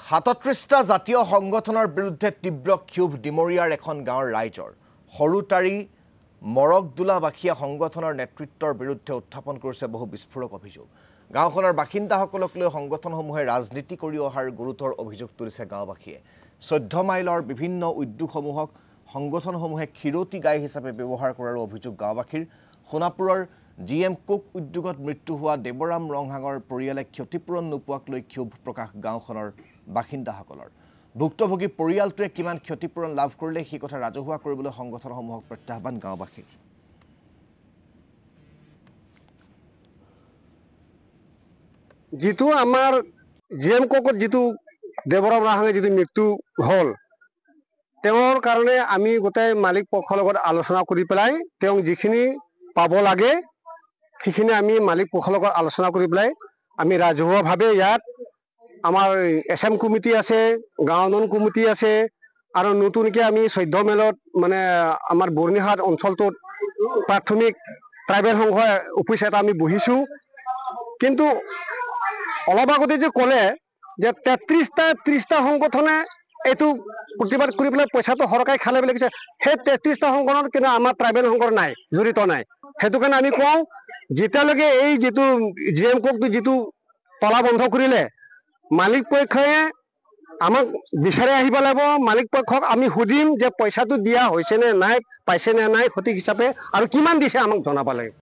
37টা জাতীয় সংগঠনৰ বিৰুদ্ধে তীব্ৰ ক্ষোভ ডিমৰিয়াৰ এখন গাঁৱৰ ৰাইজৰ সৰুতাৰী মৰকদুলাবাখীয়া সংগঠনৰ নেতৃত্বৰ বিৰুদ্ধে উত্থাপন কৰিছে বহু বিস্ফোৰক অভিযোগ। গাঁওখনৰ বাসিন্দাসকলক লৈ সংগঠনসমূহে ৰাজনীতি কৰি অহাৰ গুৰুতৰ অভিযোগ তুলিছে গাঁওবাসীয়ে। 14 মাইলৰ বিভিন্ন উদ্যোগসমূহক সংগঠনসমূহে ক্ষিৰতি গাই হিচাপে ব্যৱহাৰ কৰাৰ অভিযোগ গাঁওবাসীৰ। সোণাপুৰৰ GM কুক উদ্যোগত মৃত্যু হোৱা দেৱৰাম ৰংহাঙৰ পৰিয়ালে ক্ষতিপূৰণ নোপোৱাক লৈ ক্ষোভ প্ৰকাশ গাঁওখনৰ বাসিন্দাসকলৰ। ভুক্তভোগী পৰিয়ালটোৱে কিমান ক্ষতিপূৰণ লাভ কৰিলে সেই কথা ৰাজহুৱা কৰিবলৈ সংগঠনসমূহক প্ৰত্যাহ্বান গাঁওবাসীৰ। যেটো আমাৰ GM কুকত যেটো দেৱৰাম ৰংহাঙে যেটো মৃত্যু হল তেওঁৰ কাৰণে আমি গোটেই মালিক পক্ষৰ লগত আলোচনা কৰি পেলাই তেওঁ যিখিনি পাব লাগে সেইখিনি আমি মালিক পক্ষৰ লগত আলোচনা কৰি পেলাই আমি ৰাজহুৱাভাৱে ইয়াত আমাৰ SM কমিটি আছে, গাঁও উন্নয়ন কমিটি আছে আৰু নতুনকৈ আমি 14 মাইলত মানে আমাৰ বৰ্ণিহাট অঞ্চলটোত প্ৰাথমিক ট্ৰাইবেল সংঘ অফিচ এটা আমি বহিছোঁ। কিন্তু অলপ আগতে যে ক'লে যে 33টা সংগঠনে এইটো প্ৰতিবাদ কৰি পেলাই পইচাটো সৰকাই খালে বুলি কৈছে, সেই 33টা সংগঠনত কিন্তু আমাৰ ট্ৰাইবেল সংঘৰ নাই, জড়িত নাই। সেইটো কাৰণে আমি কওঁ যেতিয়ালৈকে এই যেটো GM কুকটো যেটো তলা বন্ধ কৰিলে মালিক পক্ষই আমাক বিচাৰি আহিব লাগিব। মালিক পক্ষক আমি সুধিম যে পইচাটো দিয়া হৈছে নে নাই, পাইছে নে নাই সঠিক হিচাপে আৰু কিমান দিছে আমাক জনাব লাগিব।